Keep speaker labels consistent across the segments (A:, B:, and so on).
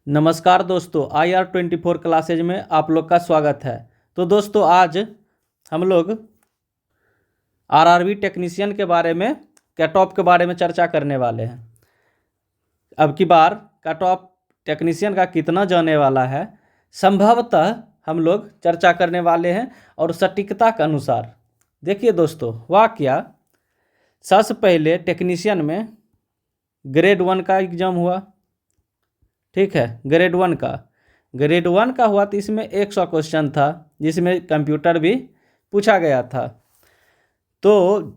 A: नमस्कार दोस्तों, IR24 classes में आप लोग का स्वागत है। तो दोस्तों, आज हम लोग आरआरबी टेक्नीशियन के बारे में, कट ऑफ के बारे में चर्चा करने वाले हैं। अब की बार कट ऑफ टेक्नीशियन का कितना जाने वाला है, संभवतः हम लोग चर्चा करने वाले हैं और सटीकता के अनुसार। देखिए दोस्तों, वाकया सबसे पहले टेक्नीशियन में ग्रेड 1 का एग्ज़ाम हुआ। ठीक है, ग्रेड वन का हुआ तो इसमें 100 क्वेश्चन था, जिसमें कंप्यूटर भी पूछा गया था। तो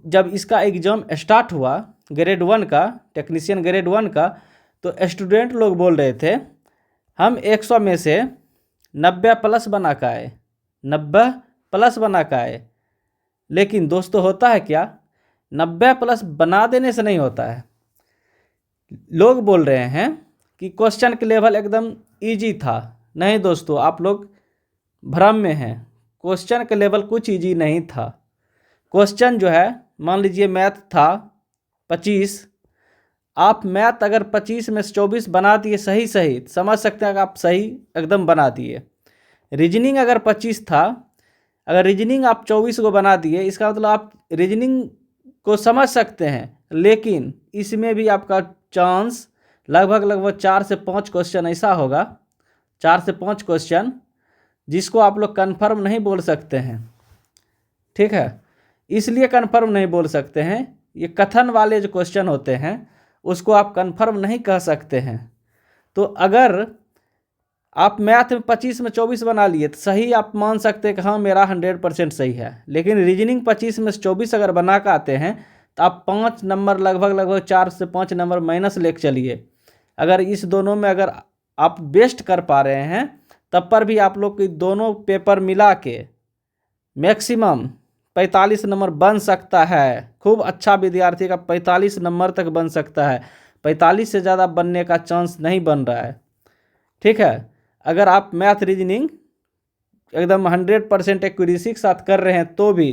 A: जब इसका एग्ज़ाम स्टार्ट हुआ ग्रेड 1 का, टेक्नीशियन ग्रेड 1 का, तो स्टूडेंट लोग बोल रहे थे हम 100 में से 90 प्लस बना के आए, 90 प्लस बना के आए। लेकिन दोस्तों, होता है क्या, 90 प्लस बना देने से नहीं होता है। लोग बोल रहे हैं कि क्वेश्चन के लेवल एकदम इजी था। नहीं दोस्तों, आप लोग भ्रम में हैं। क्वेश्चन के लेवल कुछ इजी नहीं था। क्वेश्चन जो है, मान लीजिए मैथ था 25, आप मैथ अगर 25 में से 24 बना दिए सही समझ सकते हैं कि आप सही एकदम बना दिए। रीजनिंग अगर 25 था, अगर रीजनिंग आप 24 को बना दिए, इसका मतलब आप रीजनिंग को समझ सकते हैं। लेकिन इसमें भी आपका चांस लगभग 4 से 5 क्वेश्चन ऐसा होगा, 4 से 5 क्वेश्चन जिसको आप लोग कन्फर्म नहीं बोल सकते हैं। ठीक है, इसलिए कन्फर्म नहीं बोल सकते हैं, ये कथन वाले जो क्वेश्चन होते हैं उसको आप कन्फर्म नहीं कह सकते हैं। तो अगर आप मैथ में 25 में 24 बना लिए तो सही आप मान सकते हैं कि हाँ मेरा 100% सही है। लेकिन रीजनिंग 25 में से 24 अगर बना के आते हैं तो आप 5 नंबर लगभग 4 से 5 नंबर माइनस लेके चलिए। अगर इस दोनों में अगर आप बेस्ट कर पा रहे हैं तब पर भी आप लोग की दोनों पेपर मिला के मैक्सिमम 45 नंबर बन सकता है। खूब अच्छा विद्यार्थी का 45 नंबर तक बन सकता है। 45 से ज़्यादा बनने का चांस नहीं बन रहा है। ठीक है, अगर आप मैथ रीजनिंग एकदम 100% एक्यूरेसी के साथ कर रहे हैं तो भी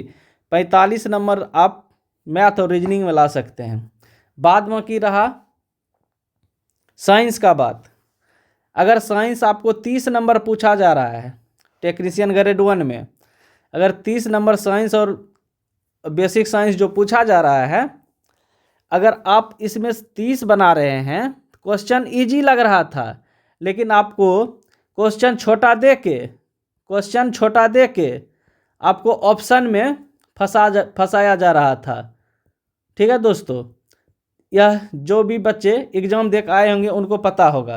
A: 45 नंबर आप मैथ और रीजनिंग में ला सकते हैं। बाद में की रहा साइंस का बात। अगर साइंस आपको 30 नंबर पूछा जा रहा है टेक्नीशियन ग्रेड 1 में, अगर 30 नंबर साइंस और बेसिक साइंस जो पूछा जा रहा है, अगर आप इसमें 30 बना रहे हैं, क्वेश्चन इजी लग रहा था, लेकिन आपको क्वेश्चन छोटा दे के आपको ऑप्शन में फंसाया जा रहा था। ठीक है दोस्तों, यह जो भी बच्चे एग्ज़ाम दे के आए होंगे उनको पता होगा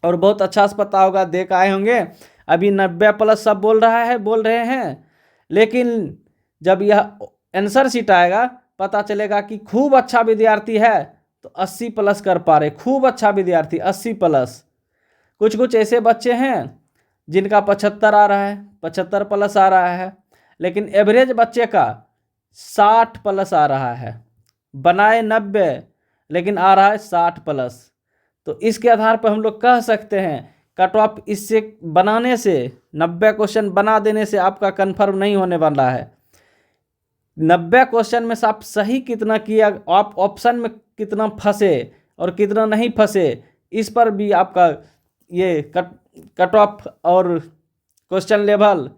A: और बहुत अच्छा से पता होगा, दे के आए होंगे। अभी 90 प्लस सब बोल रहे हैं, लेकिन जब यह आंसर शीट आएगा पता चलेगा कि खूब अच्छा विद्यार्थी है तो 80 प्लस कर पा रहे। खूब अच्छा विद्यार्थी 80 प्लस। कुछ ऐसे बच्चे हैं जिनका 75 आ रहा है, 75 प्लस आ रहा है, लेकिन एवरेज बच्चे का 60 प्लस आ रहा है। बनाए 90 लेकिन आ रहा है 60 प्लस। तो इसके आधार पर हम लोग कह सकते हैं कट ऑफ इससे बनाने से, 90 क्वेश्चन बना देने से आपका कंफर्म नहीं होने वाला है। 90 क्वेश्चन में से आप सही कितना किया, आप ऑप्शन में कितना फंसे और कितना नहीं फंसे, इस पर भी आपका ये कट ऑफ और क्वेश्चन लेवल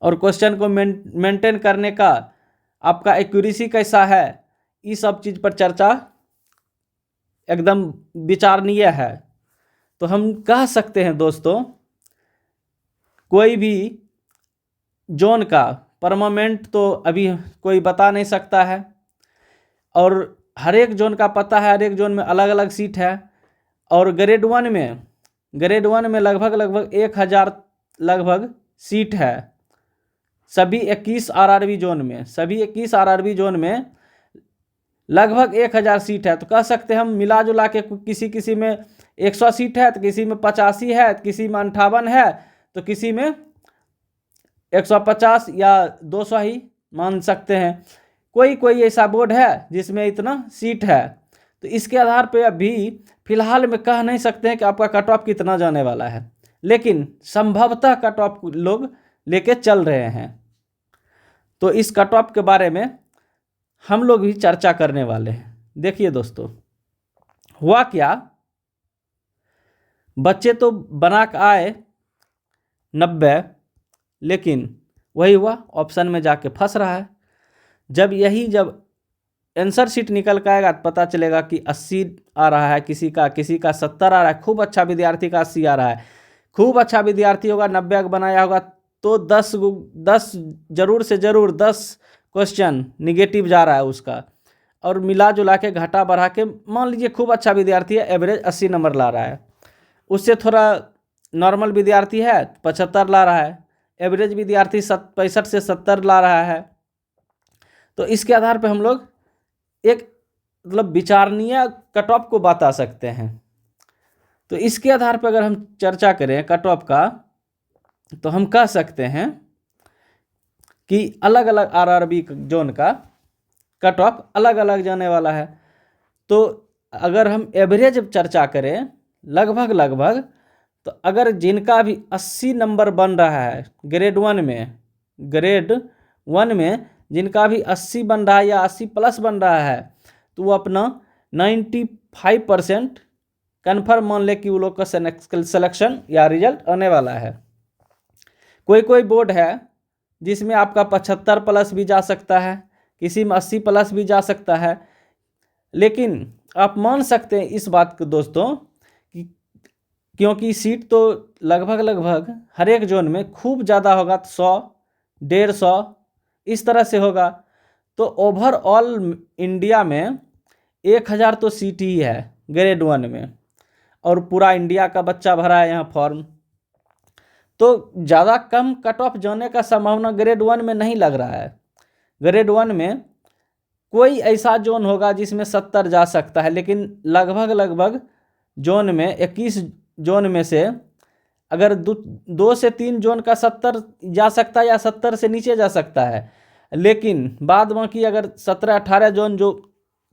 A: और क्वेश्चन को मेंटेन करने का आपका एक्यूरेसी कैसा है, इस सब चीज़ पर चर्चा एकदम विचारणीय है। तो हम कह सकते हैं दोस्तों, कोई भी जोन का परमानेंट तो अभी कोई बता नहीं सकता है, और हर एक जोन का पता है, हर एक जोन में अलग अलग सीट है। और ग्रेड वन में लगभग 1000 लगभग सीट है सभी 21 आरआरबी जोन में। सभी 21 आरआरबी जोन में लगभग 1000 सीट है। तो कह सकते हैं हम मिला जुला के किसी में 100 सीट है, तो किसी में 85 है, तो किसी में 58 है, तो किसी में 150 या 200 ही मान सकते हैं। कोई ऐसा बोर्ड है जिसमें इतना सीट है। तो इसके आधार पर अभी फिलहाल में कह नहीं सकते हैं कि आपका कट ऑफ कितना जाने वाला है, लेकिन संभवतः कट ऑफ लोग लेके चल रहे हैं। तो इस कट ऑफ के बारे में हम लोग भी चर्चा करने वाले हैं। देखिए दोस्तों, हुआ क्या, बच्चे तो बना के आए 90, लेकिन वही हुआ, ऑप्शन में जाके फंस रहा है। जब आंसर शीट निकल के आएगा तो पता चलेगा कि 80 आ रहा है, किसी का 70 आ रहा है, खूब अच्छा विद्यार्थी का 80 आ रहा है, खूब अच्छा विद्यार्थी होगा 90 का बनाया होगा तो 10 जरूर से जरूर 10 क्वेश्चन निगेटिव जा रहा है उसका, और मिला जुला के घटा बढ़ा के मान लीजिए खूब अच्छा विद्यार्थी है, एवरेज 80 नंबर ला रहा है, उससे थोड़ा नॉर्मल विद्यार्थी है 75 ला रहा है, एवरेज विद्यार्थी 65 से 70 ला रहा है। तो इसके आधार पे हम लोग एक मतलब विचारणीय कट ऑफ को बता सकते हैं। तो इसके आधार पर अगर हम चर्चा करें कट ऑफ का, तो हम कह सकते हैं कि अलग अलग आरआरबी जोन का कट ऑफ अलग अलग जाने वाला है। तो अगर हम एवरेज चर्चा करें लगभग, तो अगर जिनका भी 80 नंबर बन रहा है ग्रेड 1 में जिनका भी 80 बन रहा है या 80 प्लस बन रहा है, तो वो अपना 95% कन्फर्म मान ले कि वो लोग का सिलेक्शन या रिजल्ट आने वाला है। कोई बोर्ड है जिसमें आपका 75 प्लस भी जा सकता है, किसी में 80 प्लस भी जा सकता है, लेकिन आप मान सकते हैं इस बात को दोस्तों कि क्योंकि सीट तो लगभग हर एक जोन में खूब ज़्यादा होगा, तो 100, 150 इस तरह से होगा, तो ओवरऑल इंडिया में 1000 तो सीट ही है ग्रेड 1 में, और पूरा इंडिया का बच्चा भरा है यहाँ फॉर्म, तो ज़्यादा कम कट ऑफ जाने का संभावना ग्रेड 1 में नहीं लग रहा है। ग्रेड 1 में कोई ऐसा जोन होगा जिसमें 70 जा सकता है, लेकिन लगभग जोन में 21 जोन में से अगर 2 से 3 जोन का 70 जा सकता है या 70 से नीचे जा सकता है, लेकिन बाद बाकी अगर 17-18 जोन जो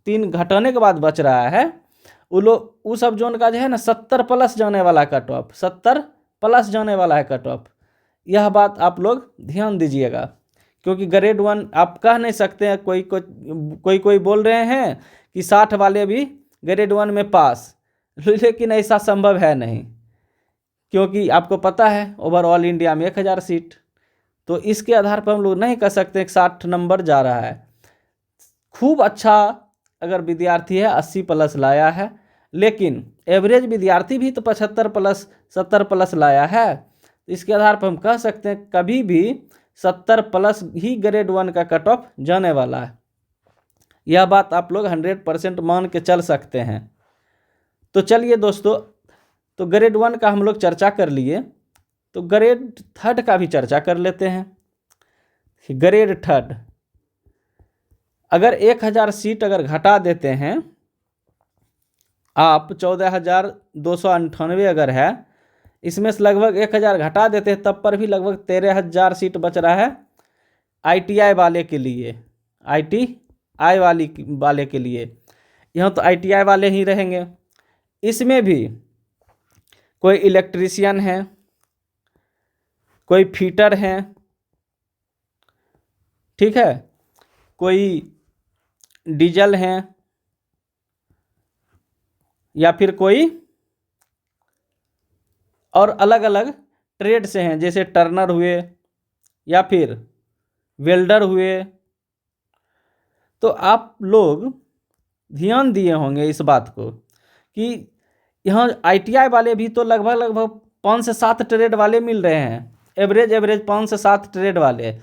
A: 3 घटाने के बाद बच रहा है, वो सब जोन का जो है ना 70 प्लस जाने वाला कट ऑफ, 70 प्लस जाने वाला है कट ऑफ। यह बात आप लोग ध्यान दीजिएगा, क्योंकि ग्रेड 1 आप कह नहीं सकते हैं, कोई बोल रहे हैं कि 60 वाले भी ग्रेड 1 में पास, लेकिन ऐसा संभव है नहीं, क्योंकि आपको पता है ओवरऑल इंडिया में 1000 सीट, तो इसके आधार पर हम लोग नहीं कह सकते कि 60 नंबर जा रहा है। खूब अच्छा अगर विद्यार्थी है 80 प्लस लाया है, लेकिन एवरेज विद्यार्थी भी तो 75 प्लस 70 प्लस लाया है, तो इसके आधार पर हम कह सकते हैं कभी भी 70 प्लस ही ग्रेड 1 का कट ऑफ जाने वाला है। यह बात आप लोग 100% मान के चल सकते हैं। तो चलिए दोस्तों, तो ग्रेड 1 का हम लोग चर्चा कर लिए, तो ग्रेड 3 का भी चर्चा कर लेते हैं। ग्रेड 3 अगर 1000 सीट अगर घटा देते हैं आप, 14,298 अगर है, इसमें से लगभग 1000 घटा देते हैं, तब पर भी लगभग 13,000 सीट बच रहा है ITI वाले के लिए, ITI वाले के लिए। यहाँ तो ITI वाले ही रहेंगे। इसमें भी कोई इलेक्ट्रीशियन है, कोई फिटर हैं, ठीक है, कोई डीजल हैं, या फिर कोई और अलग अलग ट्रेड से हैं, जैसे टर्नर हुए या फिर वेल्डर हुए। तो आप लोग ध्यान दिए होंगे इस बात को कि यहाँ ITI वाले भी तो लगभग 5 से 7 ट्रेड वाले मिल रहे हैं, एवरेज 5 से 7 ट्रेड वाले,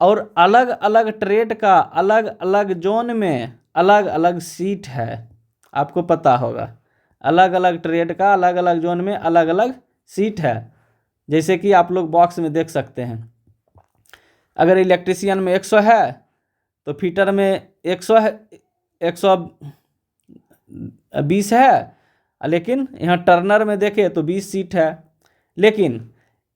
A: और अलग अलग ट्रेड का अलग अलग जोन में अलग अलग सीट है। आपको पता होगा अलग अलग ट्रेड का अलग अलग जोन में अलग अलग सीट है, जैसे कि आप लोग बॉक्स में देख सकते हैं। अगर इलेक्ट्रीशियन में 100 है तो फिटर में 100 है, 120 है, लेकिन यहाँ टर्नर में देखें तो 20 सीट है। लेकिन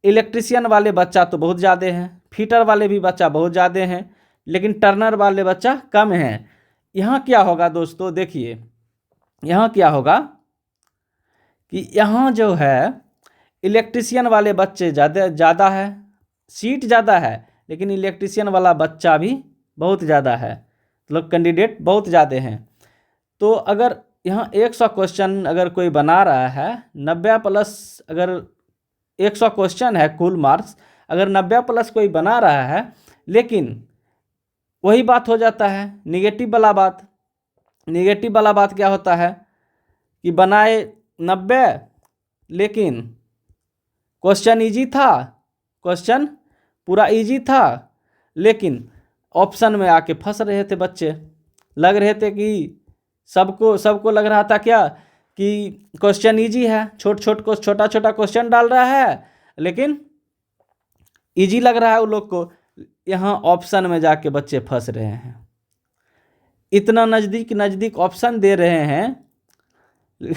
A: इलेक्ट्रीशियन वाले बच्चा तो बहुत ज़्यादा हैं, फिटर वाले भी बच्चा बहुत ज़्यादा हैं, लेकिन टर्नर वाले बच्चा कम हैं। यहाँ क्या होगा दोस्तों, देखिए यहाँ क्या होगा कि यहाँ जो है इलेक्ट्रीशियन वाले बच्चे ज़्यादा है, सीट ज़्यादा है, लेकिन इलेक्ट्रीशियन वाला बच्चा भी बहुत ज़्यादा है, मतलब कैंडिडेट बहुत ज़्यादा हैं। तो अगर यहाँ 100 क्वेश्चन अगर कोई बना रहा है, 90 प्लस, अगर 100 क्वेश्चन है कुल मार्क्स, अगर 90 प्लस कोई बना रहा है, लेकिन वही बात हो जाता है निगेटिव वाला बात। निगेटिव वाला बात क्या होता है कि बनाए 90, लेकिन क्वेश्चन इजी था, क्वेश्चन पूरा इजी था, लेकिन ऑप्शन में आके फंस रहे थे बच्चे। लग रहे थे कि सबको लग रहा था क्या कि क्वेश्चन इजी है, छोटा छोटा क्वेश्चन डाल रहा है, लेकिन इजी लग रहा है उन लोग को। यहाँ ऑप्शन में जाके बच्चे फंस रहे हैं। इतना नज़दीक ऑप्शन दे रहे हैं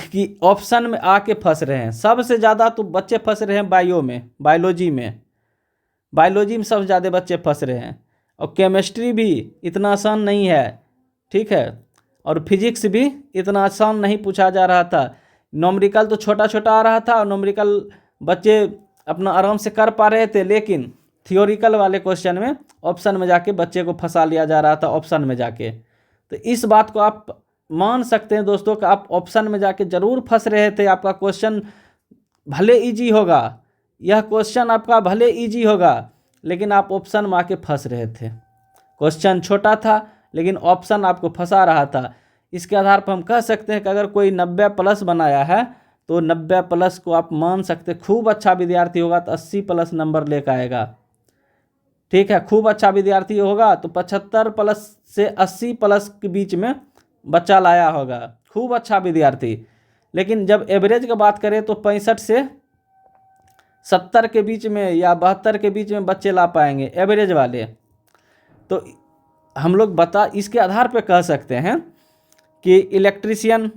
A: कि ऑप्शन में आके फंस रहे हैं। सबसे ज़्यादा तो बच्चे फंस रहे हैं बायोलॉजी में सबसे ज़्यादा बच्चे फंस रहे हैं। और केमिस्ट्री भी इतना आसान नहीं है, ठीक है, और फिजिक्स भी इतना आसान नहीं पूछा जा रहा था। न्यूमेरिकल तो छोटा छोटा आ रहा था और न्यूमेरिकल बच्चे अपना आराम से कर पा रहे थे, लेकिन थियोरिकल वाले क्वेश्चन में ऑप्शन में जाके बच्चे को फंसा लिया जा रहा था ऑप्शन में जाके। तो इस बात को आप मान सकते हैं दोस्तों कि आप ऑप्शन में जाके ज़रूर फंस रहे थे। आपका क्वेश्चन भले इजी होगा, यह क्वेश्चन आपका भले इजी होगा, लेकिन आप ऑप्शन में आके फंस रहे थे। क्वेश्चन छोटा था लेकिन ऑप्शन आपको फंसा रहा था। इसके आधार पर हम कह सकते हैं कि अगर कोई 90 प्लस बनाया है तो 90 प्लस को आप मान सकते, खूब अच्छा विद्यार्थी होगा तो 80 प्लस नंबर लेकर आएगा, ठीक है। खूब अच्छा विद्यार्थी होगा तो 75 प्लस से 80 प्लस के बीच में बच्चा लाया होगा, खूब अच्छा विद्यार्थी। लेकिन जब एवरेज की बात करें तो 65 से 70 के बीच में या 72 के बीच में बच्चे ला पाएंगे एवरेज वाले। तो हम लोग इसके आधार पर कह सकते हैं कि इलेक्ट्रीशियन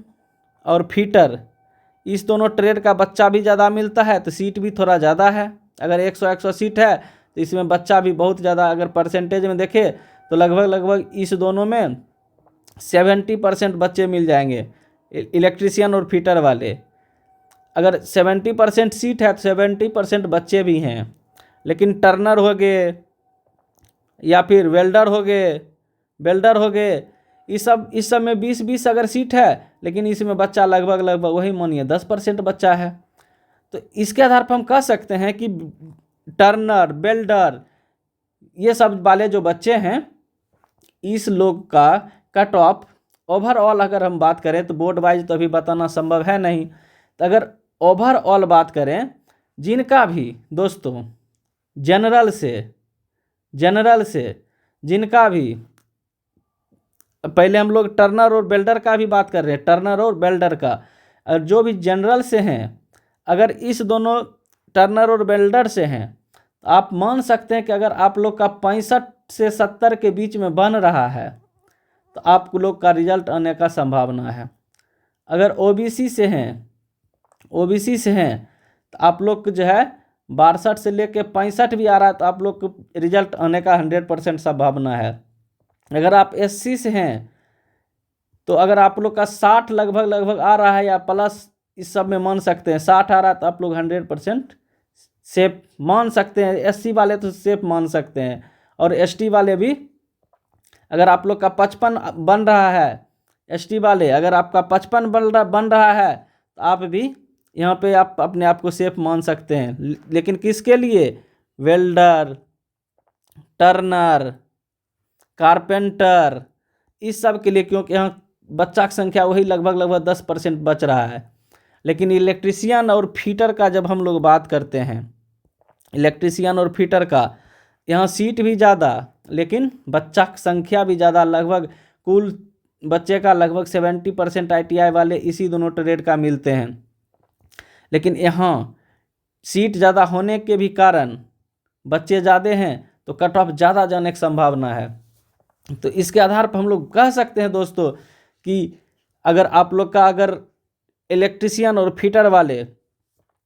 A: और फिटर, इस दोनों ट्रेड का बच्चा भी ज़्यादा मिलता है तो सीट भी थोड़ा ज़्यादा है। अगर 100 सीट है तो इसमें बच्चा भी बहुत ज़्यादा, अगर परसेंटेज में देखें तो लगभग इस दोनों में 70% बच्चे मिल जाएंगे, इलेक्ट्रीशियन और फिटर वाले। अगर 70% सीट है तो 70% बच्चे भी हैं। लेकिन टर्नर हो गए या फिर वेल्डर हो गए, इस सब में 20 अगर सीट है, लेकिन इसमें बच्चा लगभग वही मानिए 10% बच्चा है। तो इसके आधार पर हम कह सकते हैं कि टर्नर, वेल्डर, ये सब वाले जो बच्चे हैं, इस लोग का कट ऑफ ओवरऑल अगर हम बात करें तो बोर्ड वाइज तो अभी बताना संभव है नहीं। तो अगर ओवरऑल बात करें, जिनका भी दोस्तों जनरल से जिनका भी, पहले हम लोग टर्नर और वेल्डर का भी बात कर रहे हैं, टर्नर और वेल्डर का, और जो भी जनरल से हैं, अगर इस दोनों टर्नर और वेल्डर से हैं तो आप मान सकते हैं कि अगर आप लोग का 65 से 70 के बीच में बन रहा है तो आप लोग का रिजल्ट आने का संभावना है। अगर ओबीसी से हैं तो आप लोग जो है 62 से लेके 65 भी आ रहा है तो आप लोग को रिजल्ट आने का 100% संभावना है। अगर आप एससी से हैं तो अगर आप लोग का 60 लगभग आ रहा है या प्लस, इस सब में मान सकते हैं 60 आ रहा है तो आप लोग 100% सेफ मान सकते हैं। एससी वाले तो सेफ मान सकते हैं, और एसटी वाले भी, अगर आप लोग का 55 बन रहा है, एसटी वाले अगर आपका 55 बन रहा है तो आप भी यहाँ पे आप अपने आप को सेफ मान सकते हैं। लेकिन किसके लिए? वेल्डर, टर्नर, कारपेंटर, इस सब के लिए, क्योंकि यहाँ बच्चा की संख्या वही लगभग 10% बच रहा है। लेकिन इलेक्ट्रीशियन और फिटर का जब हम लोग बात करते हैं, इलेक्ट्रीशियन और फिटर का, यहाँ सीट भी ज़्यादा लेकिन बच्चा की संख्या भी ज़्यादा, लगभग कुल बच्चे का लगभग 70% ITI वाले इसी दोनों ट्रेड का मिलते हैं। लेकिन यहाँ सीट ज़्यादा होने के भी कारण बच्चे ज़्यादा हैं तो कट ऑफ ज़्यादा जाने की संभावना है। तो इसके आधार पर हम लोग कह सकते हैं दोस्तों कि अगर आप लोग का, अगर इलेक्ट्रीशियन और फिटर वाले,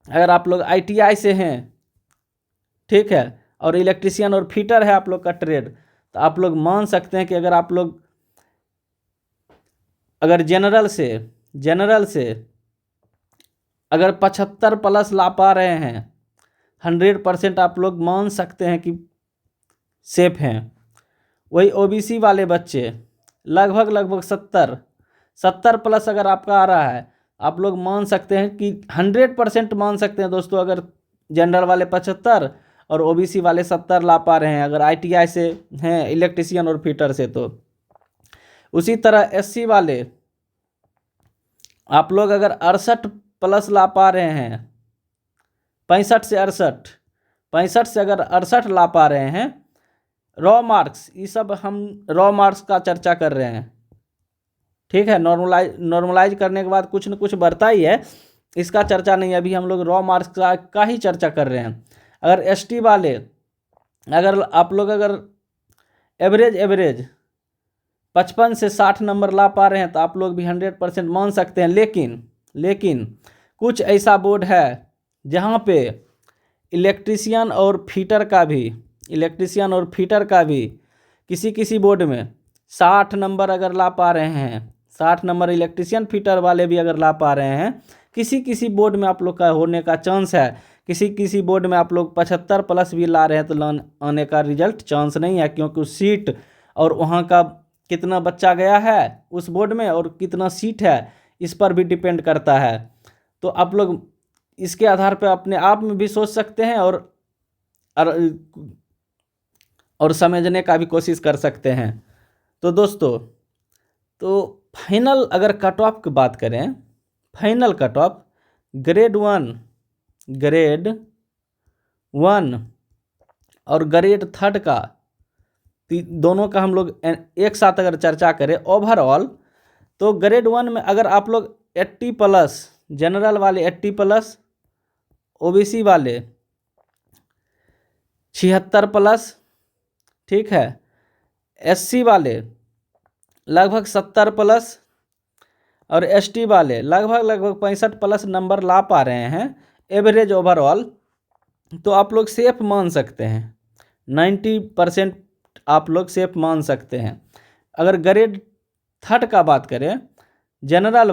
A: अगर आप लोग ITI से हैं, ठीक है, और इलेक्ट्रीशियन और फिटर है आप लोग का ट्रेड, तो आप लोग मान सकते हैं कि अगर आप लोग अगर जनरल से अगर 75 प्लस ला पा रहे हैं, 100% आप लोग मान सकते हैं कि सेफ हैं। वही ओबीसी वाले बच्चे लगभग 70 प्लस अगर आपका आ रहा है, आप लोग मान सकते हैं कि 100% मान सकते हैं दोस्तों, अगर जनरल वाले 75 और ओबीसी वाले 70 ला पा रहे हैं, अगर आईटीआई से हैं, इलेक्ट्रीशियन और फिटर से। तो उसी तरह एससी वाले आप लोग अगर 68 प्लस ला पा रहे हैं, 65 से 68, 65 से अगर 68 ला पा रहे हैं, रॉ मार्क्स, ये सब हम रॉ मार्क्स का चर्चा कर रहे हैं, ठीक है। नॉर्मलाइज करने के बाद कुछ न कुछ बढ़ता ही है, इसका चर्चा नहीं, अभी हम लोग रॉ मार्क्स का ही चर्चा कर रहे हैं। अगर एसटी वाले अगर आप लोग अगर एवरेज 55 से 60 नंबर ला पा रहे हैं, तो आप लोग भी 100% मान सकते हैं। लेकिन कुछ ऐसा बोर्ड है जहाँ पे इलेक्ट्रीशियन और फिटर का भी किसी बोर्ड में 60 नंबर अगर ला पा रहे हैं, 60 नंबर इलेक्ट्रीशियन फिटर वाले भी अगर ला पा रहे हैं, किसी बोर्ड में आप लोग का होने का चांस है। किसी बोर्ड में आप लोग 75 प्लस भी ला रहे हैं, तो आने का रिजल्ट चांस नहीं है, क्योंकि उस सीट और वहाँ का कितना बच्चा गया है उस बोर्ड में और कितना सीट है, इस पर भी डिपेंड करता है। तो आप लोग इसके आधार पर अपने आप में भी सोच सकते हैं और समझने का भी कोशिश कर सकते हैं। तो दोस्तों, तो फाइनल अगर कट ऑफ की बात करें, फाइनल कट ऑफ ग्रेड 1 और ग्रेड 3 का, दोनों का हम लोग एक साथ अगर चर्चा करें ओवरऑल, तो ग्रेड 1 में अगर आप लोग 80 प्लस, जनरल वाले 80 प्लस, ओबीसी वाले 76 प्लस, ठीक है, एससी वाले लगभग 70 प्लस और एसटी वाले लगभग 65 प्लस नंबर ला पा रहे हैं एवरेज ओवरऑल, तो आप लोग सेफ मान सकते हैं, 90% आप लोग सेफ मान सकते हैं। अगर ग्रेड 3 का बात करें, जनरल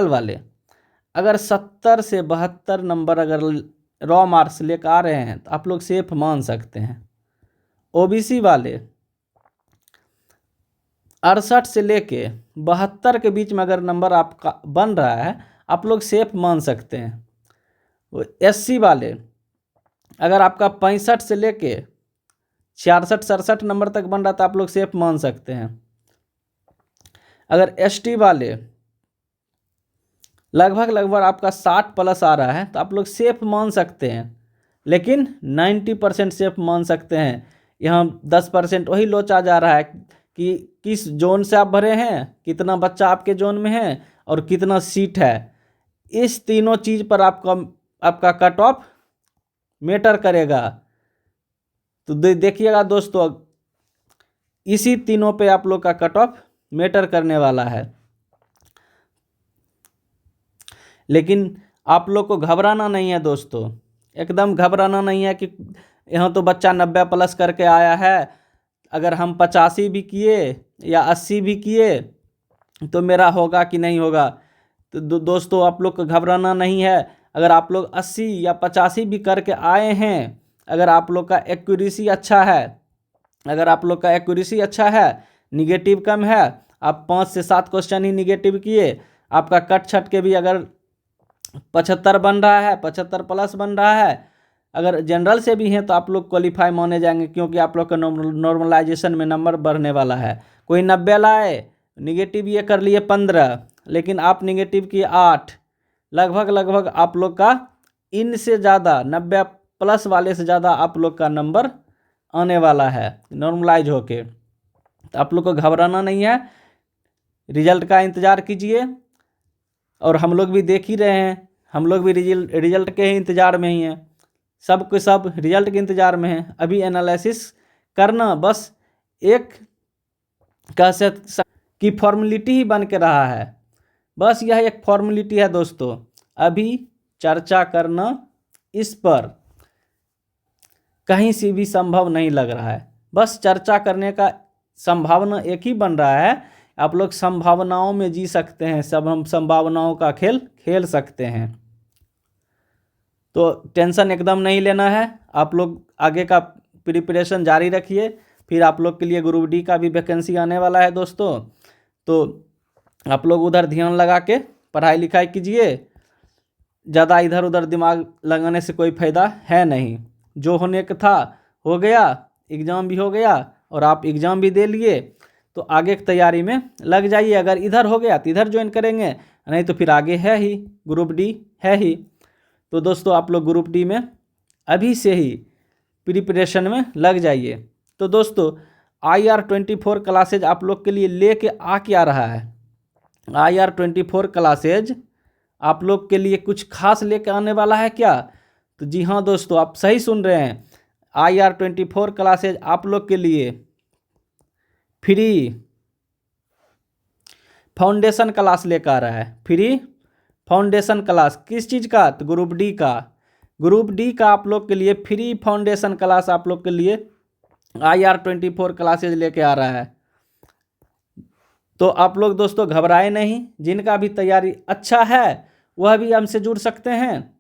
A: वाले अगर 70 से 72 नंबर अगर रॉ मार्क्स लेकर आ रहे हैं, तो आप लोग सेफ मान सकते हैं। ओबीसी वाले 68 से लेके 72 के बीच में अगर नंबर आपका बन रहा है, आप लोग सेफ मान सकते हैं। एससी वाले अगर आपका 65 से लेके 66-67 नंबर तक बन रहा था, आप लोग सेफ मान सकते हैं। अगर एसटी वाले लगभग आपका 60 प्लस आ रहा है, तो आप लोग सेफ मान सकते हैं, लेकिन 90% सेफ मान सकते हैं। यहाँ 10% वही लोचा जा रहा है कि किस जोन से आप भरे हैं, कितना बच्चा आपके जोन में है और कितना सीट है। इस तीनों चीज़ पर आपका कट ऑफ मैटर करेगा। तो देखिएगा दोस्तों, इसी तीनों पे आप लोग का कट ऑफ मैटर करने वाला है। लेकिन आप लोग को घबराना नहीं है दोस्तों, एकदम घबराना नहीं है कि यहाँ तो बच्चा 90 प्लस करके आया है, अगर हम 85 भी किए या 80 भी किए तो मेरा होगा कि नहीं होगा। तो दोस्तों, आप लोग को घबराना नहीं है। अगर आप लोग 80 या 85 भी करके आए हैं, अगर आप लोग का एक्यूरेसी अच्छा है, निगेटिव कम है, आप 5 से 7 क्वेश्चन ही निगेटिव किए, आपका कट छट के भी अगर 75 बन रहा है, 75 प्लस बन रहा है, अगर जनरल से भी हैं, तो आप लोग क्वालिफाई माने जाएंगे, क्योंकि आप लोग का नॉर्मलाइजेशन में नंबर बढ़ने वाला है। कोई 90 लाए, निगेटिव ये कर लिए 15, लेकिन आप निगेटिव किए 8, लगभग आप लोग का इनसे ज़्यादा 90 प्लस वाले से ज़्यादा आप लोग का नंबर आने वाला है नॉर्मलाइज होके। तो आप लोग को घबराना नहीं है, रिजल्ट का इंतज़ार कीजिए। और हम लोग भी देख ही रहे हैं, हम लोग भी रिजल्ट के ही इंतज़ार में ही हैं, सब रिजल्ट के इंतज़ार में हैं। अभी एनालिसिस करना बस एक की फॉर्मेलिटी ही बन के रहा है, बस यह एक फॉर्मेलिटी है दोस्तों। अभी चर्चा करना इस पर कहीं से भी संभव नहीं लग रहा है, बस चर्चा करने का संभावना एक ही बन रहा है। आप लोग संभावनाओं में जी सकते हैं, सब हम संभावनाओं का खेल खेल सकते हैं। तो टेंशन एकदम नहीं लेना है, आप लोग आगे का प्रिपरेशन जारी रखिए। फिर आप लोग के लिए ग्रुप डी का भी वैकेंसी आने वाला है दोस्तों, तो आप लोग उधर ध्यान लगा के पढ़ाई लिखाई कीजिए। ज़्यादा इधर उधर दिमाग लगाने से कोई फ़ायदा है नहीं। जो होने का था हो गया, एग्ज़ाम भी हो गया और आप एग्ज़ाम भी दे लिए, तो आगे की तैयारी में लग जाइए। अगर इधर हो गया तो इधर ज्वाइन करेंगे, नहीं तो फिर आगे है ही ग्रुप डी है ही। तो दोस्तों आप लोग ग्रुप डी में अभी से ही प्रिपरेशन में लग जाइए। तो दोस्तों IR24 क्लासेज आप लोग के लिए लेके आ क्या रहा है। IR24 क्लासेज आप लोग के लिए कुछ खास लेके आने वाला है क्या? तो जी हाँ दोस्तों, आप सही सुन रहे हैं। IR24 क्लासेज आप लोग के लिए फ्री फाउंडेशन क्लास लेकर आ रहा है। फ्री फाउंडेशन क्लास किस चीज़ का? तो ग्रुप डी का। ग्रुप डी का आप लोग के लिए फ्री फाउंडेशन क्लास आप लोग के लिए IR24 क्लासेज लेके आ रहा है। तो आप लोग दोस्तों घबराए नहीं, जिनका भी तैयारी अच्छा है वह भी हमसे जुड़ सकते हैं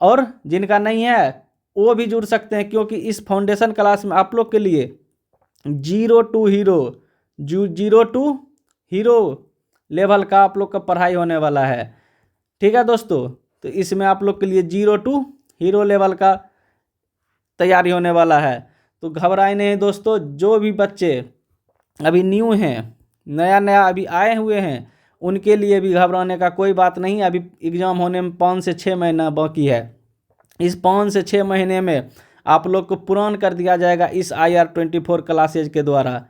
A: और जिनका नहीं है वो भी जुड़ सकते हैं, क्योंकि इस फाउंडेशन क्लास में आप लोग के लिए 0 to हीरो लेवल का आप लोग का पढ़ाई होने वाला है। ठीक है दोस्तों, तो इसमें आप लोग के लिए 0 to हीरो लेवल का तैयारी होने वाला है। तो घबराए नहीं दोस्तों, जो भी बच्चे अभी न्यू हैं, नया नया अभी आए हुए हैं, उनके लिए भी घबराने का कोई बात नहीं। अभी एग्ज़ाम होने में 5 से 6 महीना बाकी है। इस 5 से 6 महीने में आप लोग को पूर्ण कर दिया जाएगा इस IR24 क्लासेज के द्वारा।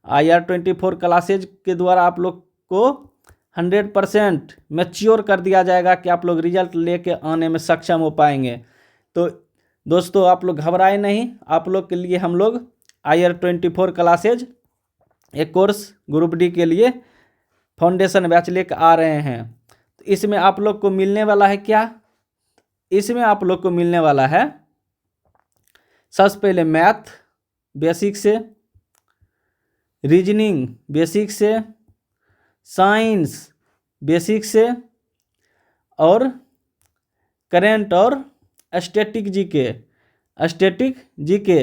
A: IR24 क्लासेज के द्वारा आप लोग को 100% मैच्योर कर दिया जाएगा कि आप लोग रिजल्ट लेके आने में सक्षम हो पाएंगे। तो दोस्तों आप लोग घबराए नहीं, आप लोग के लिए हम लोग IR24 क्लासेज एक कोर्स ग्रुप डी के लिए फाउंडेशन बैच लेकर आ रहे हैं। तो इसमें आप लोग को मिलने वाला है क्या? इसमें आप लोग को मिलने वाला है सबसे पहले मैथ बेसिक से, रीजनिंग बेसिक से, साइंस बेसिक से और करेंट और स्टैटिक जीके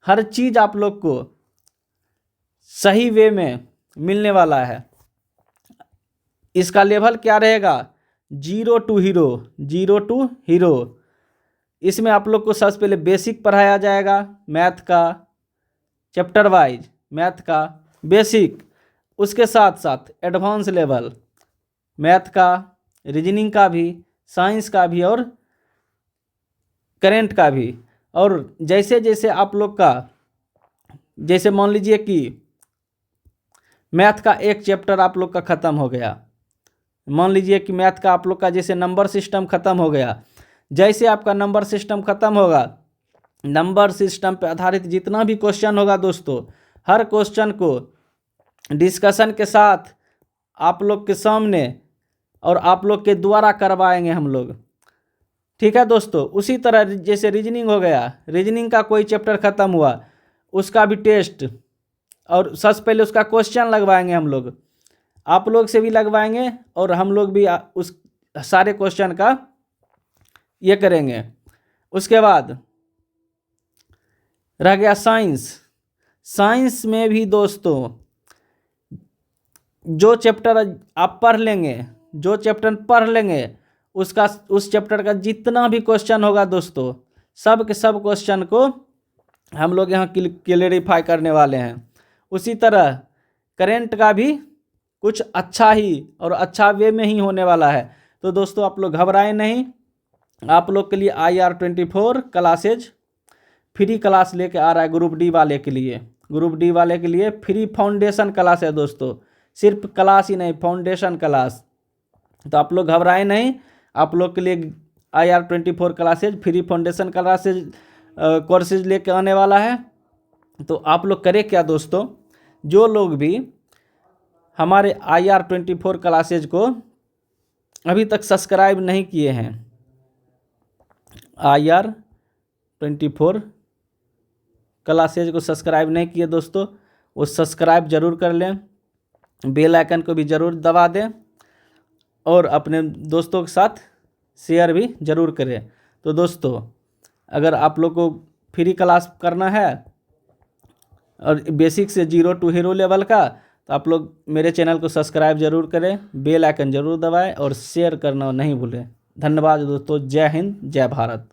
A: हर चीज़ आप लोग को सही वे में मिलने वाला है। इसका लेवल क्या रहेगा? 0 to हीरो। इसमें आप लोग को सबसे पहले बेसिक पढ़ाया जाएगा मैथ का, चैप्टर वाइज मैथ का बेसिक, उसके साथ साथ एडवांस लेवल मैथ का, रीजनिंग का भी, साइंस का भी और करेंट का भी। और जैसे जैसे आप लोग का, जैसे मान लीजिए कि मैथ का एक चैप्टर आप लोग का ख़त्म हो गया, मान लीजिए कि मैथ का आप लोग का जैसे नंबर सिस्टम ख़त्म हो गया। जैसे आपका नंबर सिस्टम ख़त्म होगा, नंबर सिस्टम पे आधारित जितना भी क्वेश्चन होगा दोस्तों, हर क्वेश्चन को डिस्कशन के साथ आप लोग के सामने और आप लोग के द्वारा करवाएंगे हम लोग। ठीक है दोस्तों, उसी तरह जैसे रीजनिंग हो गया, रीजनिंग का कोई चैप्टर ख़त्म हुआ, उसका भी टेस्ट और सबसे पहले उसका क्वेश्चन लगवाएंगे हम लोग, आप लोग से भी लगवाएंगे और हम लोग भी उस सारे क्वेश्चन का ये करेंगे। उसके बाद रह गया साइंस में भी दोस्तों जो चैप्टर आप पढ़ लेंगे, उसका उस चैप्टर का जितना भी क्वेश्चन होगा दोस्तों, सब के सब क्वेश्चन को हम लोग यहाँ क्लियरिफाई करने वाले हैं। उसी तरह करेंट का भी कुछ अच्छा ही और अच्छा वे में ही होने वाला है। तो दोस्तों आप लोग घबराए नहीं, आप लोग के लिए IR24 क्लासेज फ्री क्लास लेके आ रहा है ग्रुप डी वाले के लिए। ग्रुप डी वाले के लिए फ्री फाउंडेशन क्लास है दोस्तों, सिर्फ क्लास ही नहीं, फाउंडेशन क्लास। तो आप लोग घबराए नहीं, आप लोग के लिए IR24 classes free foundation classes courses लेके आने वाला है। तो आप लोग करें क्या दोस्तों, जो लोग भी हमारे IR24 क्लासेज को अभी तक सब्सक्राइब नहीं किए हैं, IR24 क्लासेज को सब्सक्राइब नहीं किए दोस्तों, वो सब्सक्राइब ज़रूर कर लें, बेल आइकन को भी ज़रूर दबा दें और अपने दोस्तों के साथ शेयर भी ज़रूर करें। तो दोस्तों अगर आप लोग को फ्री क्लास करना है और बेसिक से 0 to हीरो लेवल का, तो आप लोग मेरे चैनल को सब्सक्राइब जरूर करें, बेल आइकन जरूर दबाएं और शेयर करना नहीं भूलें। धन्यवाद दोस्तों। जय हिंद, जय भारत।